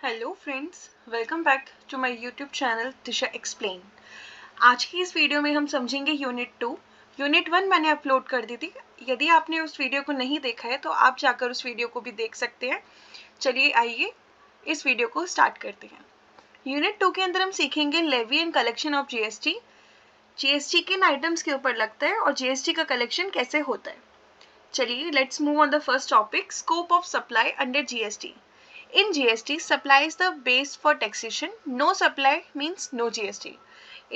Hello friends, welcome back to my YouTube channel Disha explain. आज की इस वीडियो में हम समझेंगे यूनिट 2। यूनिट 1 मैंने अपलोड कर दी थी। यदि आपने उस वीडियो को नहीं देखा है तो आप जाकर उस वीडियो को भी देख सकते हैं। चलिए आइए इस वीडियो को स्टार्ट करते हैं। यूनिट 2 के अंदर हम सीखेंगे levy and collection of GST. GST किन आइटम्स के ऊपर लगता है और जीएसटी का कलेक्शन कैसे होता है। चलिए let's move on the first topic, scope of supply under GST. In GST, supply is the base for taxation. No supply means no GST.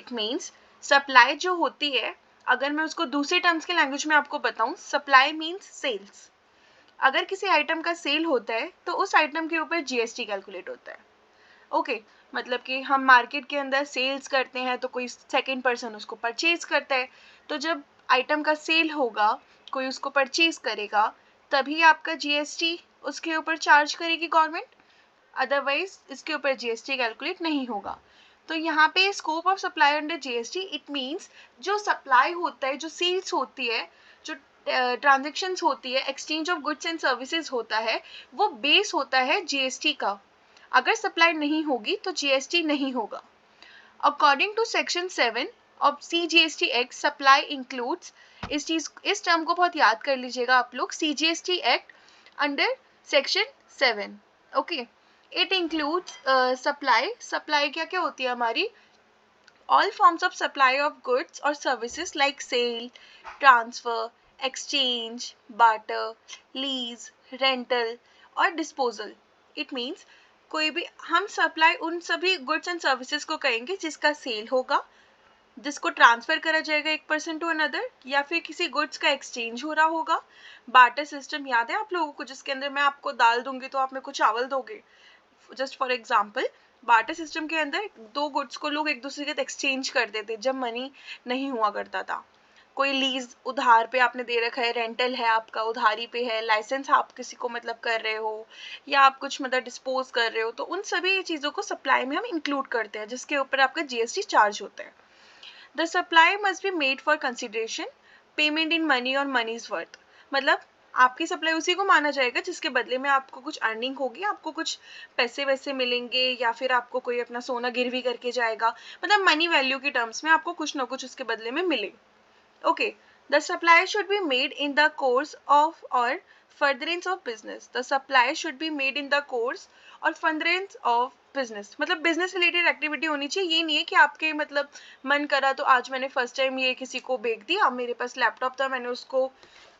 It means supply जो होती है, अगर मैं उसको दूसरे टर्म्स के लैंग्वेज में आपको बताऊं, supply means sales. अगर किसी आइटम का सेल होता है तो उस आइटम के ऊपर जीएसटी कैलकुलेट होता है। ओके, मतलब कि हम मार्केट के अंदर सेल्स करते हैं तो कोई सेकेंड पर्सन उसको परचेज करता है, तो जब आइटम का सेल होगा, कोई उसको परचेज करेगा, तभी आपका जीएसटी उसके ऊपर चार्ज करेगी गवर्नमेंट। अदरवाइज इसके ऊपर जीएसटी कैलकुलेट नहीं होगा। तो यहाँ पे scope of supply under GST, it means जो सप्लाई होता है, जो सेल्स होती है, जो ट्रांजेक्शन्स होती है, exchange of goods and services होता है, वो बेस होता है जीएसटी का। अगर सप्लाई नहीं होगी तो जीएसटी नहीं होगा। According to section 7 of CGST act, supply includes, इस टर्म को बहुत याद कर लीजिएगा आप लोग, CGST act under section 7। Okay, it includes supply क्या क्या होती है हमारी, all forms of supply of goods और services like sale, transfer, exchange, barter, lease, rental और डिस्पोजल। इट मीन्स कोई भी हम सप्लाई उन सभी गुड्स एंड सर्विसेज को कहेंगे जिसका सेल होगा, जिसको ट्रांसफर करा जाएगा एक पर्सन टू अनदर, या फिर किसी गुड्स का एक्सचेंज हो रहा होगा। बार्टर सिस्टम याद है आप लोगों को, जिसके अंदर मैं आपको दाल दूंगी तो आप मेरे को चावल दोगे। Just for example, barter system के अंदर दो गुड्स को लोग एक दूसरे के साथ एक्सचेंज कर देते जब मनी नहीं हुआ करता था। कोई लीज उधार पे आपने दे रखा है, रेंटल है आपका, उधारी पे है, लाइसेंस आप किसी को मतलब कर रहे हो, या आप कुछ मतलब डिस्पोज कर रहे हो, तो उन सभी चीज़ों को सप्लाई में हम इंक्लूड करते हैं जिसके ऊपर आपका जीएसटी चार्ज होता है। The supply must be made for consideration, payment in money और मनी इज वर्थ। मतलब आपकी सप्लाई उसी को माना जाएगा जिसके बदले में आपको कुछ अर्निंग होगी, आपको कुछ पैसे वैसे मिलेंगे, या फिर आपको कोई अपना सोना गिरवी करके जाएगा, मतलब मनी वैल्यू की टर्म्स में आपको कुछ ना कुछ उसके बदले में मिले। Okay, the supply should be made in the course of or furtherance of business. The supply should be made in the course और furtherance of business, मतलब business related activity होनी चाहिए। ये नहीं है कि आपके मतलब मन करा तो आज मैंने फर्स्ट टाइम ये किसी को बेच दिया, मेरे पास लैपटॉप था मैंने उसको,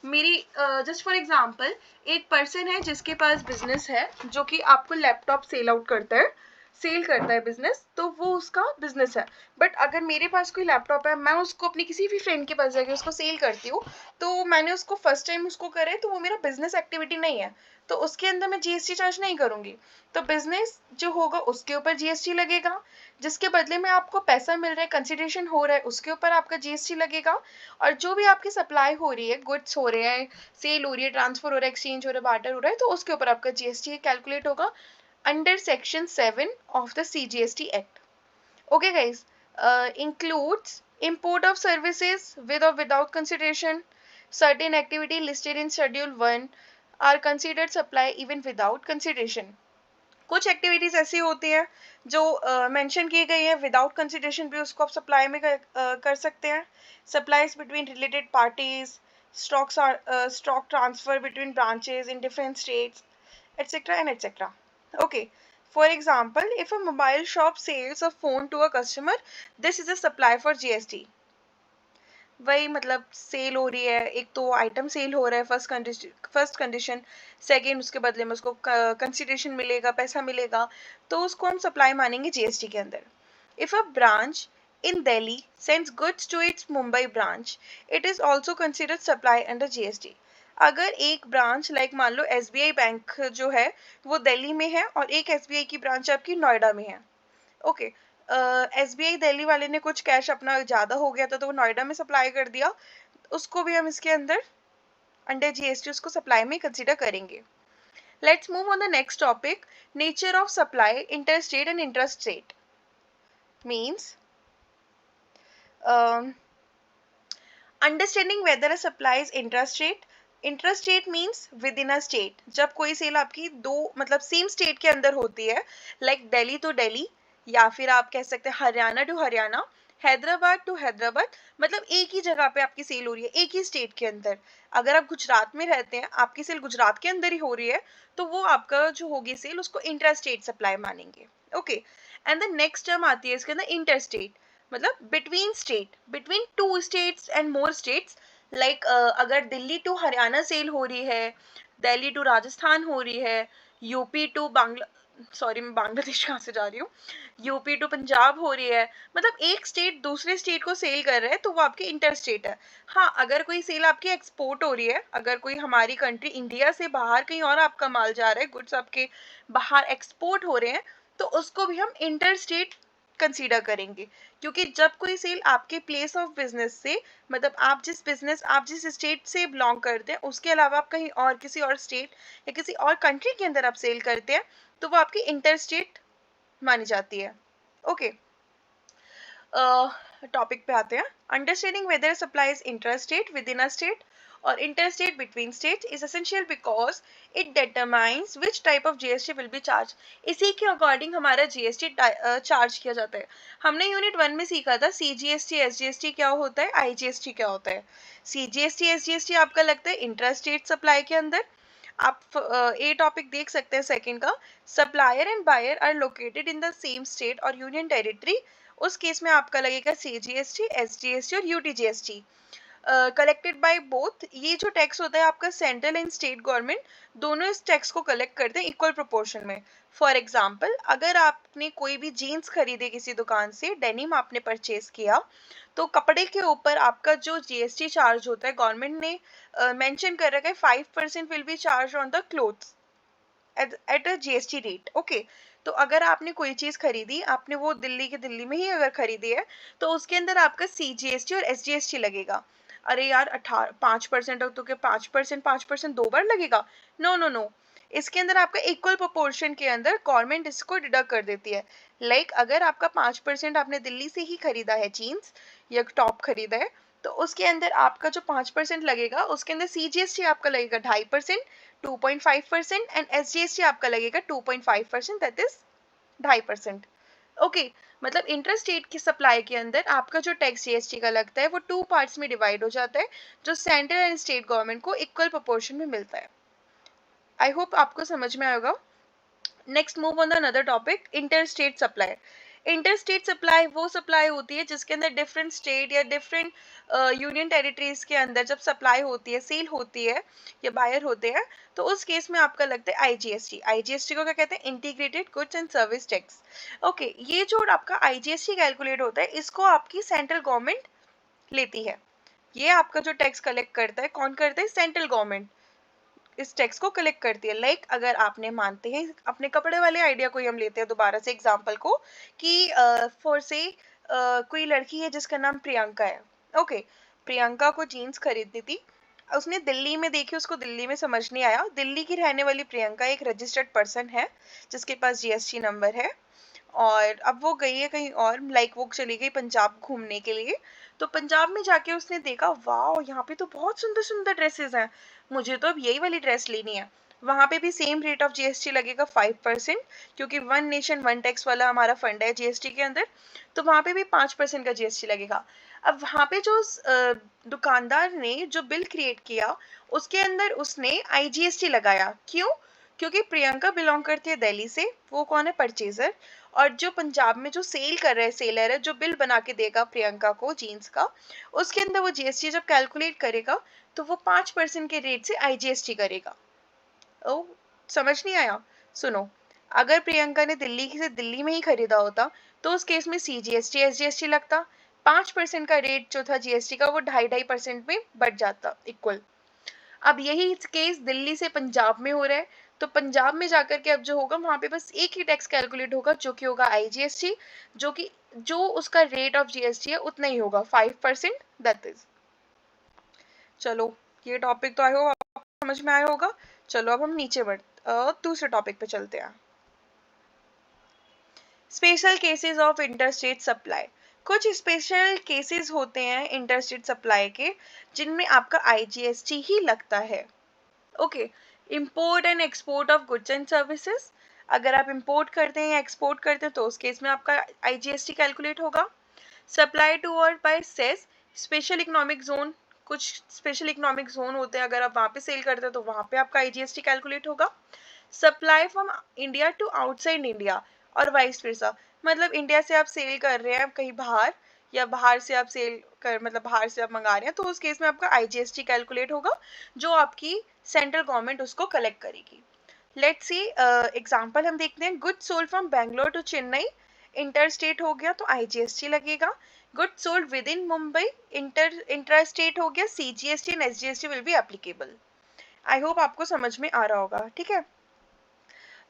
मेरी जस्ट फॉर एग्जांपल एक पर्सन है जिसके पास बिजनेस है जो कि आपको लैपटॉप सेल आउट करता है, सेल करता है बिजनेस, तो वो उसका बिजनेस है। बट अगर मेरे पास कोई लैपटॉप है, मैं उसको अपनी किसी भी फ्रेंड के पास जाके उसको सेल करती हूँ, तो मैंने उसको फर्स्ट टाइम उसको करे, तो वो मेरा बिजनेस एक्टिविटी नहीं है, तो उसके अंदर मैं जीएसटी चार्ज नहीं करूंगी। तो बिजनेस जो होगा उसके ऊपर जीएसटी लगेगा, जिसके बदले में आपको पैसा मिल रहा है, कंसिडरेशन हो रहा है, उसके ऊपर आपका जीएसटी लगेगा। और जो भी आपकी सप्लाई हो रही है, गुड्स हो रहे हैं, सेल हो रही है, ट्रांसफर हो रहा है, एक्सचेंज हो रहा है, बार्टर हो रहा है, तो उसके ऊपर आपका जीएसटी कैलकुलेट होगा under section 7 of the CGST Act. Okay guys, includes import of services with or without consideration. Certain activity listed in schedule 1 are considered supply even without consideration. कुछ एक्टिविटीज ऐसी होती हैं जो मेंशन की गई है, without consideration भी उसको आप सप्लाई में कर सकते हैं। Supplies between related parties, stock transfer between branches in different states, etc and etc. Okay, for example, if a mobile shop sells a phone to a customer, this is a supply for GST. वही मतलब cell हो रही है, एक तो item cell हो रहा है, फर्स्ट कंडीशन, सेकेंड उसके बदले में उसको कंसिडरेशन मिलेगा, पैसा मिलेगा, तो उसको हम सप्लाई मानेंगे जीएसटी के अंदर। If a branch in Delhi sends goods to its Mumbai branch, it is also considered supply under GST. अगर एक ब्रांच लाइक मान लो एसबीआई बैंक जो है वो दिल्ली में है और एक एसबीआई की ब्रांच आपकी नोएडा में है। ओके, एसबीआई दिल्ली वाले ने कुछ कैश अपना ज़्यादा हो गया था तो वो नोएडा में सप्लाई कर दिया, उसको भी हम इसके अंदर अंडर जीएसटी उसको सप्लाई में कंसिडर करेंगे। Let's move on the next topic, nature of supply inter state and inter state. Means understanding whether a supply is intrastate, inter state means with in a state, जब कोई cell आपकी दो मतलब same state के अंदर होती है, like Delhi to Delhi, या फिर आप कह सकते हैं हरियाणा टू हरियाणा, हैदराबाद टू हैदराबाद, मतलब एक ही जगह पे आपकी सेल हो रही है एक ही स्टेट के अंदर। अगर आप गुजरात में रहते हैं, आपकी सेल गुजरात के अंदर ही हो रही है, तो वो आपका जो होगी सेल उसको इंटर स्टेट सप्लाई मानेंगे। Okay, and the next term आती है इसके अंदर इंटर स्टेट, मतलब between state, between two states and more states. Like अगर दिल्ली टू हरियाणा सेल हो रही है, दिल्ली टू राजस्थान हो रही है, यूपी टू बांग्ला, सॉरी मैं बांग्लादेश कहाँ से जा रही हूँ, यूपी टू पंजाब हो रही है, मतलब एक स्टेट दूसरे स्टेट को सेल कर रहा है, तो वो आपकी इंटर स्टेट है। हाँ, अगर कोई सेल आपकी एक्सपोर्ट हो रही है, अगर कोई हमारी कंट्री इंडिया से बाहर कहीं और आपका माल जा रहा है, गुड्स आपके बाहर एक्सपोर्ट हो रहे हैं, तो उसको भी हम इंटर स्टेट कंसीडर करेंगे। क्योंकि जब कोई सेल आपके प्लेस ऑफ बिजनेस से, मतलब आप जिस स्टेट से बिलोंग करते हैं उसके अलावा आप कहीं और किसी और स्टेट या किसी और कंट्री के अंदर आप सेल करते हैं, तो वो आपकी इंटर स्टेट मानी जाती है। ओके, टॉपिक पे आते हैं। Understanding whether supply is inter state, within a state और inter state between state is essential because it determines which type of GST will be charge. इसी के अकॉर्डिंग हमारा जीएसटी चार्ज किया जाता है। हमने यूनिट 1 में सीखा था सीजीएसटी एसजीएसटी क्या होता है, आईजीएसटी क्या होता है। सीजीएसटी एसजीएसटी आपका लगता है इंटर स्टेट सप्लाई के अंदर। आप ए टॉपिक देख सकते हैं सेकंड का, supplier and buyer are located in the same state और यूनियन टेरिटरी, उस केस में आपका लगेगा सीजीएसटी एसजीएसटी और यूटीजीएसटी। कलेक्टेड बाय बोथ, ये जो टैक्स होता है आपका सेंट्रल एंड स्टेट गवर्नमेंट दोनों इस टैक्स को कलेक्ट करते हैं इक्वल प्रोपोर्शन में। फॉर एग्जांपल, अगर आपने कोई भी जीन्स खरीदे किसी दुकान से, डेनिम आपने परचेज किया, तो कपड़े के ऊपर आपका जो जीएसटी चार्ज होता है, गवर्नमेंट ने मेंशन कर रखा है 5% will be charge on the clothes at a GST rate. Okay, तो अगर आपने कोई चीज खरीदी, आपने वो दिल्ली के दिल्ली में ही अगर खरीदी है, तो उसके अंदर आपका सीजीएसटी और एसजीएसटी लगेगा। अरे यार 5% तो क्या 5% दो बार लगेगा? नो नो नो, इसके अंदर आपका इक्वल प्रोपोर्शन के अंदर गवर्नमेंट इसको डिडक्ट कर देती है। लाइक अगर आपका 5% आपने दिल्ली से ही खरीदा है जीन्स या टॉप खरीदा है, तो उसके अंदर आपका जो 5% लगेगा, उसके अंदर सीजीएसटी आपका लगेगा 2.5%, 2.5% एंड एसजीएसटी आपका लगेगा 2.5%, दैट इज 2.5%। ओके, मतलब इंटर स्टेट की सप्लाई के अंदर आपका जो टैक्स जीएसटी का लगता है वो टू पार्ट्स में डिवाइड हो जाता है, जो सेंट्रल एंड स्टेट गवर्नमेंट को इक्वल प्रोपोर्शन में मिलता है। आई होप आपको समझ में आएगा। Next move on the another topic, inter state supply. Inter state supply वो सप्लाई होती है जिसके अंदर डिफरेंट स्टेट या डिफरेंट यूनियन टेरिटरीज के अंदर जब सप्लाई होती है, सेल होती है या बायर होते हैं, तो उस केस में आपका लगता है आईजीएसटी। आईजीएसटी को क्या कहते हैं? Integrated goods and service tax. Okay, ये जो आपका आईजीएसटी कैलकुलेट होता है, इसको आपकी सेंट्रल गवर्नमेंट लेती है। ये आपका जो टैक्स कलेक्ट करता है, कौन करता है? सेंट्रल गवर्नमेंट इस टैक्स को कलेक्ट करती है। लाइक अगर आपने मानते हैं, अपने कपड़े वाले आइडिया को ही हम लेते हैं दोबारा से एग्जांपल को, कि फॉर से कोई लड़की है जिसका नाम प्रियंका है। ओके, प्रियंका को जीन्स खरीदनी थी, उसने दिल्ली में देखी, उसको दिल्ली में समझ नहीं आया। दिल्ली की रहने वाली प्रियंका एक रजिस्टर्ड पर्सन है जिसके पास जीएसटी नंबर है, और अब वो गई है कहीं और, लाइक वो चली गई पंजाब घूमने के लिए। तो पंजाब में जाके उसने देखा, वाह यहाँ पे तो बहुत सुंदर सुंदर ड्रेसेस हैं, मुझे तो अब यही वाली ड्रेस लेनी है। वहां पे भी सेम रेट ऑफ जीएसटी लगेगा 5%, क्योंकि वन नेशन वन टैक्स वाला हमारा फंड है जीएसटी के अंदर, तो वहां पे भी 5% का जीएसटी लगेगा। अब वहां पे जो दुकानदार ने जो बिल क्रिएट किया, उसके अंदर उसने आईजीएसटी लगाया। क्यों? क्योंकि प्रियंका बिलोंग करती है दिल्ली से, वो कौन है? परचेजर। और जो पंजाब में जो सेल कर रहा है, सेलर है, जो बिल बना के देगा प्रियंका को जीन्स का, उसके अंदर वो जीएसटी जब कैलकुलेट करेगा, तो वो 5% के रेट से आईजीएसटी करेगा। ओ, समझ नहीं आया? सुनो, अगर प्रियंका ने दिल्ली से दिल्ली में ही खरीदा होता, तो उस केस में सीजीएसटी एसजीएसटी लगता, 5% का रेट जो था जीएसटी का वो 2.5% में बढ़ जाता इक्वल। अब यही केस दिल्ली से पंजाब में हो रहा है, तो पंजाब में जाकर के अब जो होगा, वहां पे बस एक ही टैक्स कैलकुलेट होगा, जो कि होगा आईजीएसटी, जो उसका रेट ऑफ जीएसटी है उतना ही होगा 5%, दैट इज। चलो, ये टॉपिक तो आया होगा, समझ में आया होगा। चलो अब हम नीचे दूसरे टॉपिक पे चलते हैं। Special cases of interstate supply. कुछ स्पेशल केसेस होते हैं इंटरस्टेट सप्लाई के, जिनमें आपका आईजीएसटी ही लगता है। Okay, import and export of goods and services, अगर आप इम्पोर्ट करते हैं या एक्सपोर्ट करते हैं तो उस केस में आपका IGST कैलकुलेट होगा. सप्लाई टू और by SEZ, special economic zone, कुछ स्पेशल इकोनॉमिक जोन होते हैं, अगर आप वहाँ पे सेल करते हैं तो वहाँ पे आपका IGST कैलकुलेट होगा. Supply from India to outside India और वाइस वर्सा, मतलब इंडिया से आप सेल कर रहे हैं कहीं बाहर, या बाहर से आप सेल कर मतलब बाहर से आप मंगा रहे हैं, तो उस केस में आपका IGST कैलकुलेट होगा, जो आपकी सेंट्रल गवर्नमेंट उसको कलेक्ट करेगी. लेट्स सी एग्जांपल हम देखते हैं. Goods sold from Bangalore to Chennai, inter state हो गया तो IGST लगेगा. Goods sold within Mumbai, intra state हो गया, CGST and SGST will be applicable. I hope आपको समझ में आ रहा होगा. ठीक है.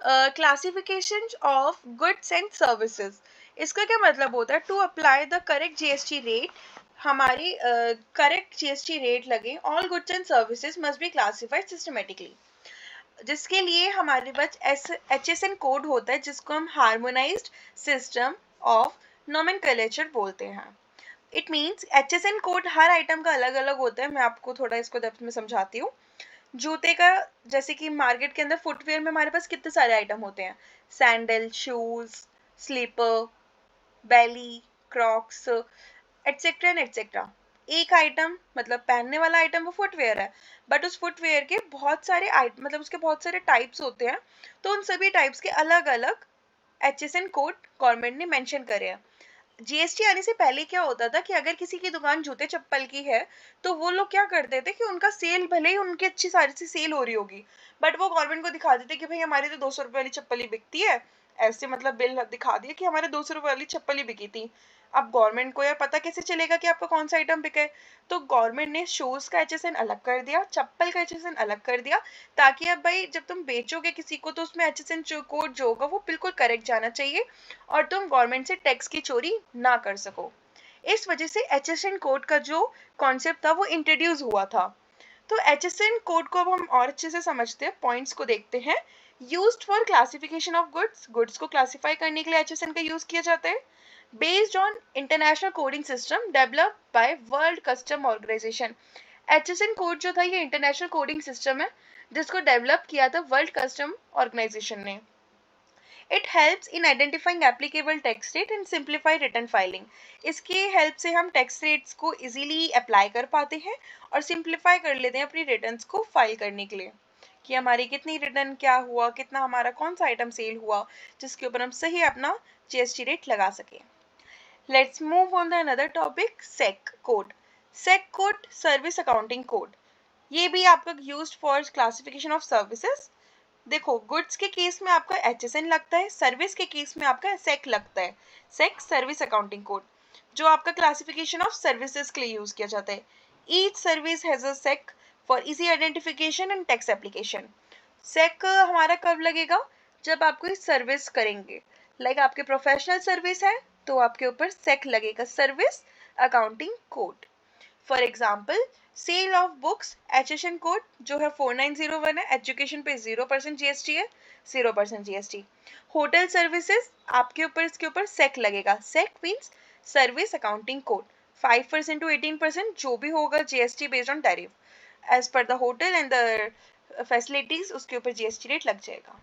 Classification of goods and services, इसका क्या मतलब होता है? To apply the correct GST rate, हमारी करेक्ट GST रेट लगे, all goods and services must be classified systematically, जिसके लिए हमारे पास HSN कोड होता है, जिसको हम हार्मोनाइज्ड सिस्टम ऑफ नोमेनक्लेचर बोलते हैं. It means HSN code her item का अलग अलग होता है. मैं आपको थोड़ा इसको डेप्थ में समझाती हूँ. जूते का, जैसे कि मार्केट के अंदर फुटवेयर में हमारे पास कितने सारे आइटम होते हैं, sandal, shoes, slipper, belly, crocs, etcetera and etcetera. एक आइटम मतलब पहनने वाला आइटम वो फुटवेयर है, बट उस फुटवेयर के बहुत सारे मतलब उसके बहुत सारे टाइप्स होते हैं, तो उन सभी टाइप्स के अलग अलग HSN कोड गवर्नमेंट ने मेंशन करे हैं. GST आने से पहले क्या होता था कि अगर किसी की दुकान जूते चप्पल की है तो वो लोग क्या करते थे कि उनका सेल, भले ही उनकी अच्छी सारी सी सेल हो रही होगी, बट वो गवर्नमेंट को दिखा देते कि भाई हमारी तो 200 रुपए वाली चप्पल ही बिकती है, ऐसे मतलब बिल दिखा दिया कि हमारे 200 रुपए वाली चप्पल ही बिकी थी. अब गवर्नमेंट को यार पता कैसे चलेगा कि आपका कौन सा आइटम बिका है? तो गवर्नमेंट ने शूज का HSN अलग कर दिया, चप्पल का HSN अलग कर दिया, ताकि अब भाई जब तुम बेचोगे किसी को तो उसमें HSN कोड जो होगा वो बिल्कुल करेक्ट जाना चाहिए, और तुम गवर्नमेंट से टैक्स की चोरी ना कर सको. इस वजह से HSN कोड का जो कॉन्सेप्ट था वो इंट्रोड्यूस हुआ था. तो HSN कोड को अब हम और अच्छे से समझते हैं, पॉइंट्स को देखते हैं. Used for classification of goods, goods को क्लासिफाई करने के लिए HSN का यूज किया जाता है. Based on international coding system developed by world custom organisation. HSN code जो था ये इंटरनेशनल कोडिंग सिस्टम है, जिसको डेवलप किया था वर्ल्ड कस्टम ऑर्गेनाइजेशन ने. It helps in identifying applicable tax rate and simplify return filing. इसकी हेल्प से हम टैक्स रेट्स को इजीली अप्लाई कर पाते हैं और सिंप्लीफाई कर लेते हैं अपनी रिटर्न्स को फाइल करने के लिए, कि हमारी कितनी रिटर्न क्या हुआ, कितना हमारा कौन सा आइटम सेल हुआ, जिसके ऊपर हम सही अपना GST रेट लगा सकें. Let's move on to another topic, SEC code. SEC code, service accounting code. ये भी आपका used for classification of services. देखो, गुड्स के केस में आपका HSN लगता है, सर्विस के केस में आपका SEC लगता है, SEC सर्विस अकाउंटिंग कोड, जो आपका क्लासिफिकेशन ऑफ सर्विसेज के लिए यूज किया जाता है. Each service has a SEC for easy identification and tax application. SEC हमारा कब लगेगा? जब आप कोई सर्विस करेंगे, लाइक आपके प्रोफेशनल सर्विस है तो आपके ऊपर SEC लगेगा, service accounting code. For example, sale of books, HSN code जो है 4901 है, एजुकेशन पे 0% GST है, 0% GST. होटल सर्विसेज, आपके ऊपर इसके ऊपर SEC लगेगा, SEC means service accounting code, 5% to 18% जो भी होगा GST based on tariff as per the hotel and the facilities, उसके ऊपर GST रेट लग जाएगा.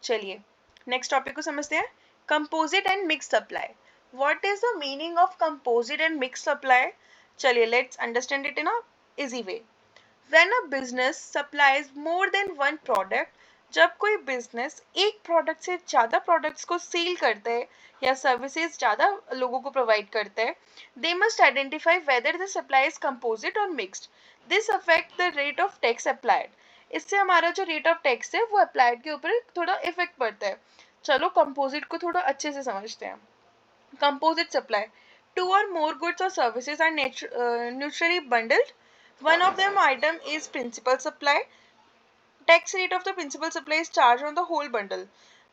चलिए नेक्स्ट टॉपिक को समझते हैं, composite and mix supply. What is the meaning of composite and mix supply? चलिए let's understand it in a easy way. When a business supplies more than one product, जब कोई business एक product से ज़्यादा products को cell करता है या सर्विसेज ज़्यादा लोगों को प्रोवाइड करता है, they must identify whether the supply is composite और mixed. This affect the rate of tax applied. इससे हमारा जो रेट ऑफ टैक्स है वो अप्लाइड के ऊपर थोड़ा इफेक्ट पड़ता है. चलो कंपोजिट को थोड़ा अच्छे से समझते हैं. Composite supply. Two or more goods or services are neutrally bundled. One of them item is principal supply. Tax rate of the principal supply is charged on the whole bundle.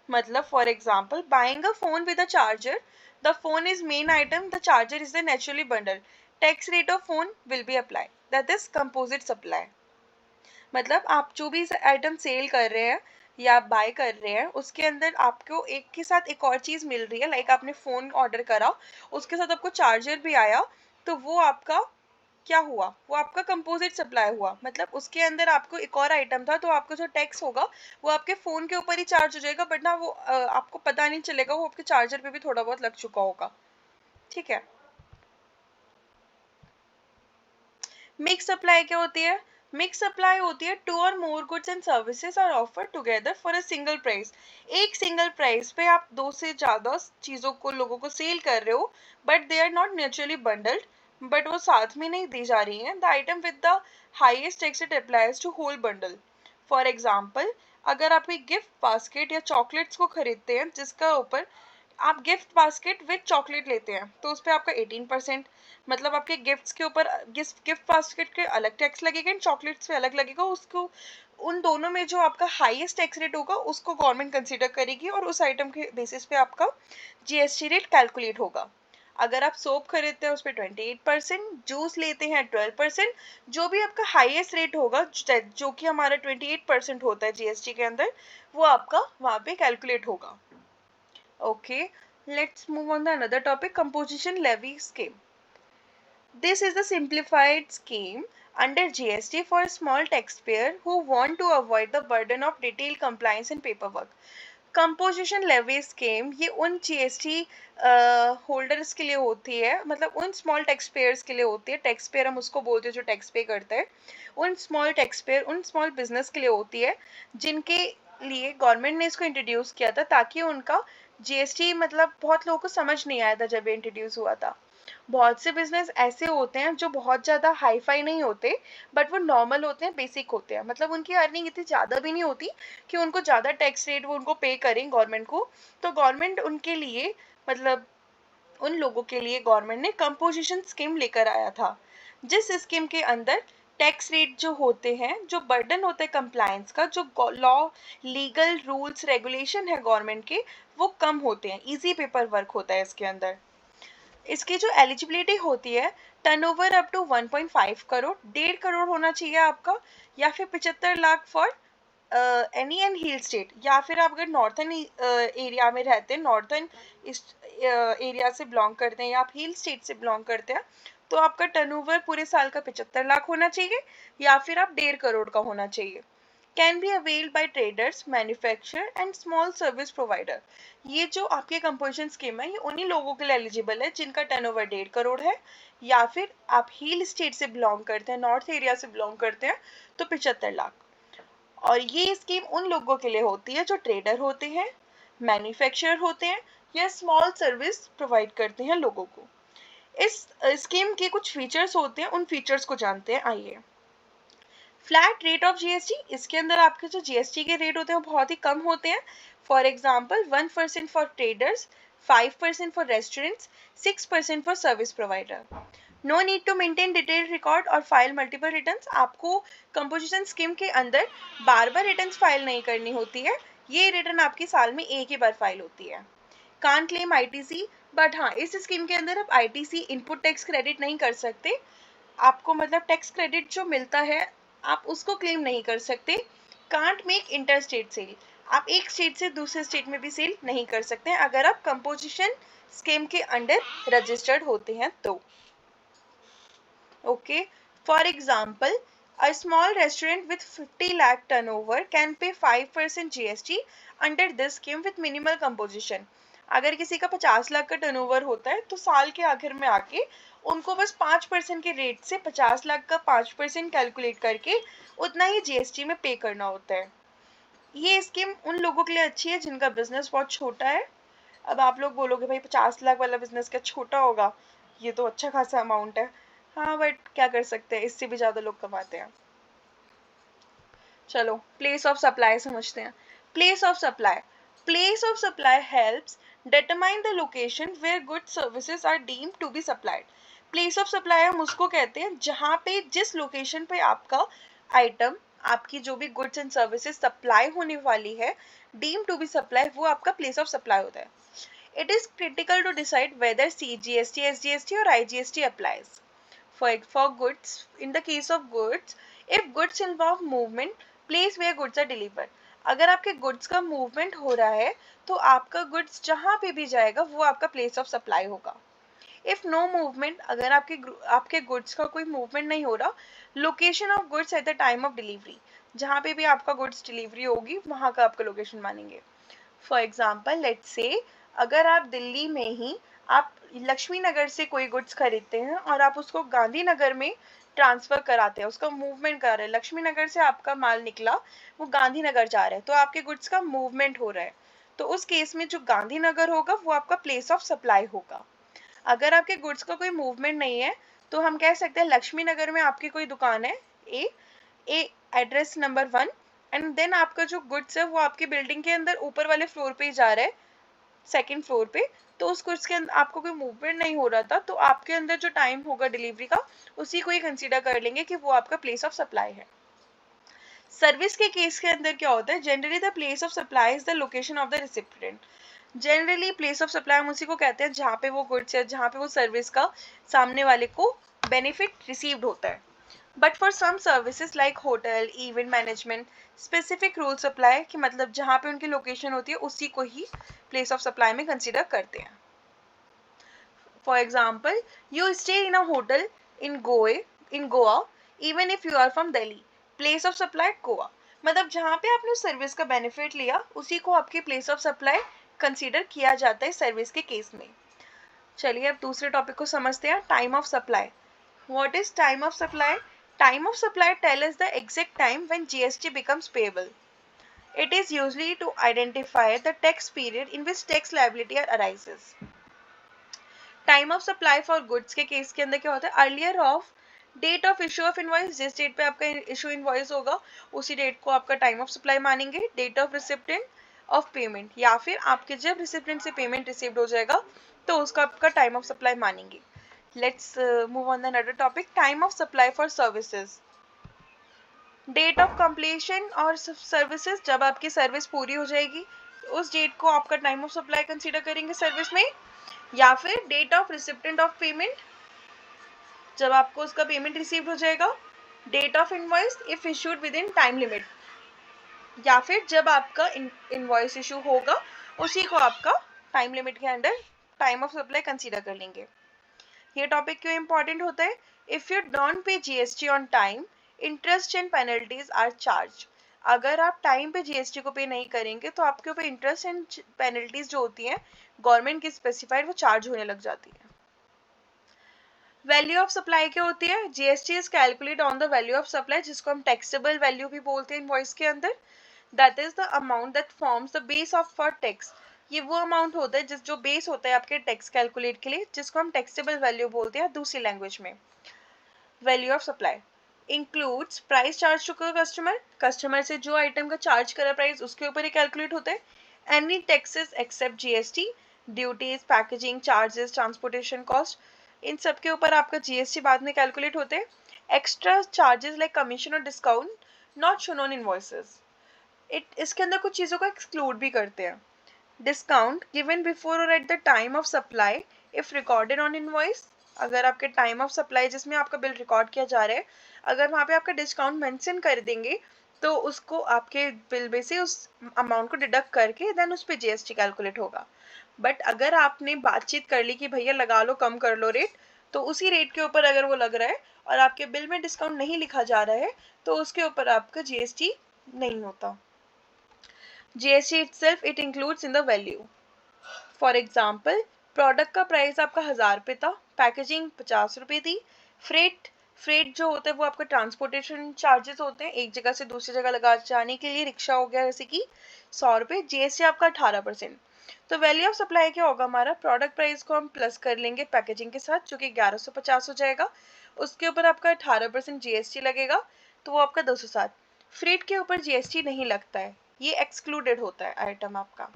मतलब for example, buying a phone with a charger. The phone is main item. The charger is the naturally bundled. Tax rate of phone will be applied. That is composite supply. मतलब आप जो भी item cell कर रहे हैं या आप bye कर रहे हैं, उसके अंदर आपको एक के साथ एक और चीज़ मिल रही है, लाइक आपने फ़ोन ऑर्डर करा, उसके साथ आपको चार्जर भी आया, तो वो आपका क्या हुआ, वो आपका कंपोजिट सप्लाई हुआ, मतलब उसके अंदर आपको एक और आइटम था, तो आपका जो टैक्स होगा वो आपके फोन के ऊपर ही चार्ज हो जाएगा, बट ना वो आपको पता नहीं चलेगा, वो आपके चार्जर पे भी थोड़ा बहुत लग चुका होगा, ठीक है। मिक्स सप्लाई क्या होती है? मिक्स सप्लाई होती है two or more goods and services are offer together for a single price. एक सिंगल प्राइस पे आप दो से ज्यादा चीजों को लोगों को सेल कर रहे हो, but they are not naturally bundled, but वो साथ में नहीं दी जा रही हैं। The item with the highest tax it applies to whole bundle. For example, अगर आप एक गिफ्ट बास्केट या चॉकलेट्स को खरीदते हैं जिसका ऊपर आप गिफ्ट बास्केट विद चॉकलेट लेते हैं, तो उस पर आपका 18%, मतलब आपके गिफ्ट्स के ऊपर गिफ्ट बास्केट के अलग टैक्स लगेगा एंड चॉकलेट्स पे अलग लगेगा। उसको उन दोनों में जो आपका हाईएस्ट टैक्स रेट होगा उसको गवर्नमेंट कंसीडर करेगी और उस आइटम के बेसिस पे आपका जीएसटी रेट कैलकुलेट होगा। अगर आप सोप खरीदते हैं उस पर 28%, जूस लेते हैं 12%, जो भी आपका हाईएस्ट रेट होगा जो कि हमारा 28% होता है जीएसटी के अंदर, वो आपका वहां पे कैलकुलेट होगा। Okay, let's move on to another topic, composition levy scheme. This is a simplified scheme under GST for small taxpayer who want to avoid the burden of detailed compliance and paperwork. Composition levy scheme ये उन GST holders के लिए होती है, मतलब उन small tax payers के लिए होती है। टैक्स पेयर हम उसको बोलते हैं जो टैक्स पे करते हैं। उन स्मॉल टैक्स पेयर, उन स्मॉल बिजनेस के लिए होती है जिनके लिए गवर्नमेंट ने इसको इंट्रोड्यूस किया था, ताकि उनका जीएसटी, मतलब बहुत लोगों को समझ नहीं आया था जब ये इंट्रोड्यूस हुआ था। बहुत से बिजनेस ऐसे होते हैं जो बहुत ज्यादा हाई फाई नहीं होते, बट वो नॉर्मल होते हैं, बेसिक होते हैं, मतलब उनकी अर्निंग इतनी ज्यादा भी नहीं होती कि उनको ज्यादा टैक्स रेट वो उनको पे करें गवर्नमेंट को। तो गवर्नमेंट उनके लिए, मतलब उन लोगों के लिए गवर्नमेंट ने कंपोजिशन स्कीम लेकर आया था, जिस स्कीम के अंदर टैक्स रेट जो होते हैं, जो बर्डन होता है कंप्लायंस का, जो लॉ लीगल रूल्स रेगुलेशन है गवर्नमेंट के, वो कम होते हैं, इजी पेपर वर्क होता है इसके अंदर। इसकी जो एलिजिबिलिटी होती है, turnover up to 1.5 crore, 1.5 crore होना चाहिए आपका, या फिर 75 lakh for any and hill state, या फिर आप अगर नॉर्थन एरिया में रहते हैं, नॉर्थन एरिया से बिलोंग करते हैं, या आप हिल स्टेट से बिलोंग करते हैं, तो आपका टर्नओवर पूरे साल का 75 लाख होना चाहिए, या फिर आप 1.5 करोड़ का होना चाहिए। Can be availed bye traders, manufacturer and small service provider. ये जो आपके कंपोजिशन स्कीम है, ये उन्हीं लोगों के लिए एलिजिबल है जिनका टर्नओवर 1.5 करोड़ है, या फिर आप हिल स्टेट से बिलोंग करते हैं, नॉर्थ एरिया से बिलोंग करते हैं, तो 75 लाख। और ये स्कीम उन लोगों के लिए होती है जो ट्रेडर होते हैं, मैन्युफैक्चरर होते हैं, या स्मॉल सर्विस प्रोवाइड करते हैं लोगों को। इस स्कीम के कुछ फीचर्स होते हैं, उन फीचर्स को जानते हैं, आइए। फ्लैट रेट ऑफ जीएसटी, इसके अंदर आपके जो जीएसटी के रेट होते हैं वो बहुत ही कम होते हैं। For example 1% for traders, 5% for restaurants, 6% for service provider. No need to maintain detailed record और फाइल मल्टीपल रिटर्न्स। आपको कंपोजिशन स्कीम के अंदर बार बार रिटर्न्स फाइल नहीं करनी होती है, ये रिटर्न आपकी साल में एक ही बार फाइल होती है। कान क्लेम आईटीसी, बट हाँ, इस स्कीम के अंदर आप आईटीसी इनपुट टैक्स क्रेडिट नहीं कर सकते। आपको मतलब टैक्स क्रेडिट जो मिलता है आप उसको क्लेम नहीं कर सकते। Can't make inter state sale, आप एक स्टेट से दूसरे स्टेट में भी सेल नहीं कर सकते हैं अगर आप कंपोजिशन स्कीम के अंडर रजिस्टर्ड होते हैं तो। Okay, for example a small restaurant with 50 lakh turnover can pay 5% GST under this scheme with minimal composition। अगर किसी का 50 लाख का टर्नओवर होता है तो साल के आखिर में आके उनको बस 5% के रेट से 50 लाख का 5% कैलकुलेट करके उतना ही जीएसटी में पे करना होता है। ये स्कीम उन लोगों के लिए अच्छी है जिनका बिजनेस बहुत छोटा है। अब आप लोग बोलोगे भाई 50 लाख वाला बिजनेस क्या छोटा होगा, ये तो अच्छा खासा अमाउंट है। हाँ, बट क्या कर सकते हैं, इससे भी ज्यादा लोग कमाते हैं। चलो प्लेस ऑफ सप्लाई समझते हैं। Place of supply, place of supply helps determine the location where goods services are deemed to be supplied। Place of supply हम उसको कहते हैं जहां पे, जिस लोकेशन पे आपका आइटम, आपकी जो भी गुड्स एंड सर्विसेज सप्लाई होने वाली है, डीम टू बी सप्लाई, वो आपका प्लेस ऑफ सप्लाई होता है। It is critical to decide whether CGST, SGST और IGST applies for goods। In the case of goods, if goods involve movement, place where goods are delivered। अगर आपके goods का movement हो रहा है तो आपका गुड्स जहां पे भी जाएगा वो आपका प्लेस ऑफ सप्लाई होगा। इफ नो मूवमेंट, अगर आपके गुड्स का कोई मूवमेंट नहीं हो रहा, location of goods at the time of delivery, जहाँ पे भी आपका गुड्स डिलीवरी होगी वहाँ का आपका लोकेशन मानेंगे। फॉर एग्जाम्पल लेट्स से अगर आप दिल्ली में ही आप लक्ष्मी नगर से कोई गुड्स खरीदते हैं और आप उसको गांधीनगर में ट्रांसफर कराते हैं, उसका मूवमेंट कर रहे हैं, लक्ष्मी नगर से आपका माल निकला वो गांधीनगर जा रहा है, तो आपके गुड्स का मूवमेंट हो रहा है, तो उस केस में जो गांधीनगर होगा वो आपका प्लेस ऑफ सप्लाई होगा। अगर आपके गुड्स का कोई मूवमेंट नहीं है तो हम कह सकते हैं लक्ष्मी नगर में आपकी कोई दुकान है ए एड्रेस नंबर 1, एंड देन आपका जो गुड्स है वो आपकी बिल्डिंग के अंदर ऊपर वाले फ्लोर पे ही जा रहा है, सेकंड फ्लोर पे, तो उस गुड्स के अंदर आपको कोई मूवमेंट नहीं हो रहा था, तो आपके अंदर जो टाइम होगा डिलीवरी का उसी को ही कंसीडर कर लेंगे कि वो आपका प्लेस ऑफ सप्लाई है। सर्विस के केस के अंदर क्या होता है, generally the place of supply is the location of the recipient. Generally place of supply हम उसी को कहते हैं जहाँ पे वो गुड्स या जहाँ पे वो सर्विस का सामने वाले को बेनिफिट रिसीव्ड होता है। But for some services like hotel event management specific rules apply, कि मतलब जहाँ पे उनकी लोकेशन होती है उसी को ही प्लेस ऑफ सप्लाई में कंसिडर करते हैं। For example you stay in a hotel in Goa even if you are from Delhi, place of supply Goa, मतलब जहाँ पे आपने उस सर्विस का बेनिफिट लिया उसी को आपकी प्लेस ऑफ सप्लाई कंसीडर किया जाता है सर्विस के केस में। चलिए अब दूसरे टॉपिक को समझते हैं, time of supply. What is time of supply? Time of supply tells us the exact time when GST becomes payable. It is usually to identify the tax period in which tax liability arises. Time of supply for goods के case के अंदर क्या होता है, earlier of date of issue of invoice, जिस date पे आपका issue invoice होगा उसी डेट को आपका टाइम ऑफ सप्लाई मानेंगे। Date of recipient of payment, या फिर आपके जब रिसिप्टेंट से पेमेंट रिसीव्ड हो जाएगा तो उसका आपका टाइम ऑफ सप्लाई मानेंगे। Let's move on the another topic, time of supply for services. Date of completion और सर्विसेज, जब आपकी सर्विस पूरी हो जाएगी उस डेट को आपका टाइम ऑफ सप्लाई कंसीडर करेंगे सर्विस में। या फिर date of recipient of payment, जब आपको उसका पेमेंट रिसीव हो जाएगा। Date of invoice if issued within time limit, या फिर जब आपका इनवॉइस इशू होगा उसी को आपका टाइम लिमिट के under time of supply consider कर लेंगे। ये टॉपिक क्यों इंपॉर्टेंट होता है? If you don't pay GST on time interest and penalties are charge. अगर आप टाइम पे जीएसटी को पे नहीं करेंगे तो आपके ऊपर इंटरेस्ट एंड पेनल्टीज जो होती हैं गवर्नमेंट की स्पेसिफाइड वो चार्ज होने लग जाती है। वैल्यू ऑफ सप्लाई क्या होती है? GST is calculate on the value of supply, जिसको हम टैक्सेबल वैल्यू भी बोलते हैं इनवॉइस के अंदर। That is the amount that forms the base of for tax. ये वो अमाउंट होता है जो बेस होता है आपके टैक्स कैलकुलेट के लिए, जिसको हम टैक्सेबल वैल्यू बोलते हैं दूसरी लैंग्वेज में। Value of supply includes price charge to customer, customer से जो आइटम का चार्ज करा प्राइस उसके ऊपर ही कैलकुलेट होता है। Any taxes except GST, duties, packaging charges, transportation cost, इन सब के ऊपर आपका जीएसटी बाद में कैलकुलेट होते हैं। एक्स्ट्रा चार्जेस लाइक कमीशन और discount not shown on invoices, इसके अंदर कुछ चीज़ों को एक्सक्लूड भी करते हैं। डिस्काउंट गिवन बिफोर और at the time of supply if recorded on invoice, अगर आपके टाइम ऑफ सप्लाई जिसमें आपका बिल रिकॉर्ड किया जा रहा है अगर वहाँ पे आपका डिस्काउंट मेंशन कर देंगे तो उसको आपके बिल में से उस अमाउंट को डिडक्ट करके देन उस पर जीएसटी कैलकुलेट होगा। बट अगर आपने बातचीत कर ली कि भैया लगा लो, कम कर लो रेट, तो उसी रेट के ऊपर अगर वो लग रहा है और आपके बिल में डिस्काउंट नहीं लिखा जा रहा है तो उसके ऊपर आपका जीएसटी नहीं होता। GST itself it includes in the value. For example, product का प्राइस आपका 1000 रुपये था, पैकेजिंग 50 रुपये थी, फ्रेट जो होता है वो आपका ट्रांसपोर्टेशन चार्जेस होते हैं एक जगह से दूसरी जगह लगा जाने के लिए, रिक्शा हो गया जैसे कि 100 रुपये, जीएसटी आपका 18%। तो वैल्यू ऑफ सप्लाई क्या होगा हमारा, प्रोडक्ट प्राइस को हम प्लस कर लेंगे पैकेजिंग के साथ जो कि 1150 हो जाएगा, उसके ऊपर आपका 18% जीएसटी लगेगा तो वो आपका 260। फ्रेट के ऊपर जीएसटी नहीं लगता है, ये एक्सक्लूडेड होता है आइटम आपका।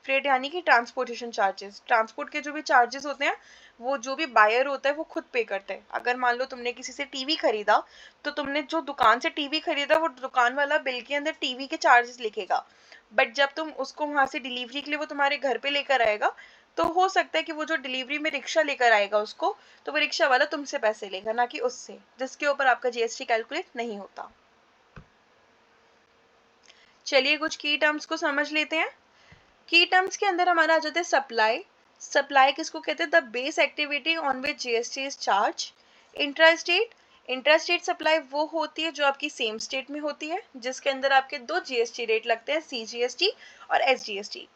फ्रेट यानी कि ट्रांसपोर्टेशन चार्जेस, ट्रांसपोर्ट के जो भी चार्जेस होते हैं वो जो भी बायर होता है वो खुद पे करता है। अगर मान लो तुमने किसी से टीवी खरीदा तो तुमने जो दुकान से टीवी खरीदा वो दुकान वाला बिल के अंदर टीवी के चार्जेस लिखेगा, बट जब तुम उसको वहां से डिलीवरी के लिए वो तुम्हारे घर पे लेकर आएगा तो हो सकता है कि वो जो डिलीवरी में रिक्शा लेकर आएगा उसको, तो वो रिक्शा वाला तुमसे पैसे लेगा ना कि उससे, जिसके ऊपर आपका जीएसटी कैलकुलेट नहीं होता। चलिए कुछ की टर्म्स को समझ लेते हैं। की टर्म्स के अंदर हमारा आ जाता है सप्लाई, सप्लाई किसको कहते हैं? The base activity on which GST is charge. Intrastate, intrastate supply वो होती है जो आपकी सेम स्टेट में होती है, जिसके अंदर आपके दो जीएसटी रेट लगते हैं, सीजीएसटी और SGST.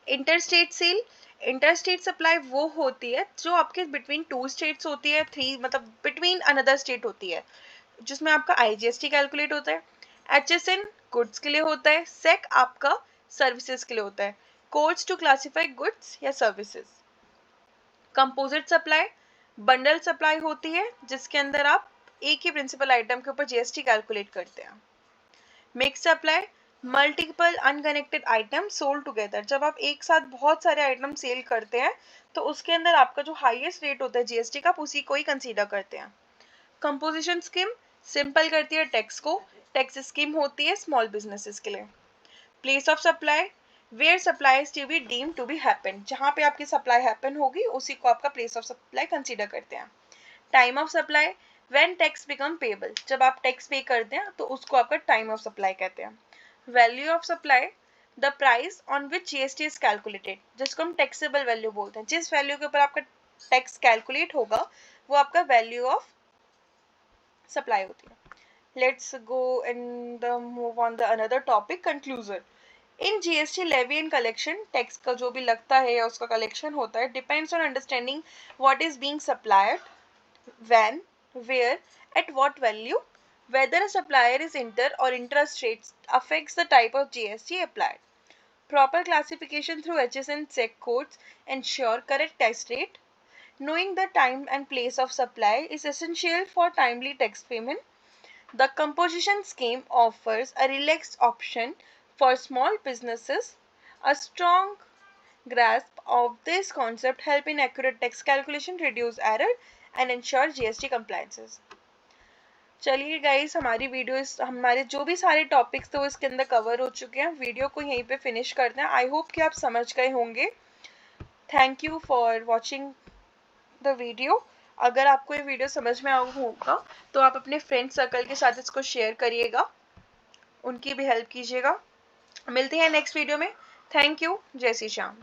Interstate sale, interstate supply वो होती है जो आपके बिटवीन टू स्टेट्स होती है, थ्री मतलब बिटवीन अनदर स्टेट होती है, जिसमें आपका आईजीएसटी कैलकुलेट होता है। एचएसएन गुड्स के लिए होता है, सेक आपका सर्विसेज के लिए होता है, कोड्स टू क्लासिफाई गुड्स या services. Composite supply, bundle supply होती है जिसके अंदर आप एक ही प्रिंसिपल आइटम के ऊपर जीएसटी कैलकुलेट करते हैं। Mix supply, multiple unconnected item sold together, जब आप एक साथ बहुत सारे आइटम सेल करते हैं तो उसके अंदर आपका जो हाईएस्ट रेट होता है जीएसटी का, आप उसी को ही कंसीडर करते हैं। कंपोजिशन स्कीम सिंपल करती है टैक्स को, टैक्स स्कीम होती है स्मॉल बिजनेसेस के लिए। Place of supply, where supply is to be deem to be happen, जहाँ पे आपकी सप्लाई हैपन होगी उसी को आपका प्लेस ऑफ सप्लाई कंसीडर करते हैं। Time of supply, when tax become payable, जब आप टैक्स पे करते हैं तो उसको आपका टाइम ऑफ सप्लाई कहते हैं। Value of supply, the price on which GST is calculated, जिसको हम टैक्सेबल वैल्यू बोलते हैं, जिस वैल्यू के ऊपर आपका टैक्स कैलकुलेट होगा वो आपका वैल्यू ऑफ सप्लाई होती है। Let's go and move on the another topic, conclusion. In GST levy and collection, tax का जो भी लगता है या उसका कलेक्शन होता है, depends on understanding what is being supplied, when, where, at what value, whether a supplier is inter or intrastate affects the type of GST applied. Proper classification through HSN check codes ensure correct tax rate. Knowing the time and place of supply is essential for timely tax payment. The composition scheme offers a relaxed option for small businesses. A strong grasp of this concept help in accurate tax calculation, reduce error and ensure GST compliances. चलिए guys, हमारी video हमारे जो भी सारे topics थे वो इसके अंदर कवर हो चुके हैं। वीडियो को यहीं पे फिनिश करते हैं। आई होप कि आप समझ गए होंगे। Thank you for watching the video. अगर आपको ये वीडियो समझ में आया होगा तो आप अपने फ्रेंड सर्कल के साथ इसको शेयर करिएगा, उनकी भी हेल्प कीजिएगा। मिलते हैं नेक्स्ट वीडियो में। Thank you. जय श्री श्याम।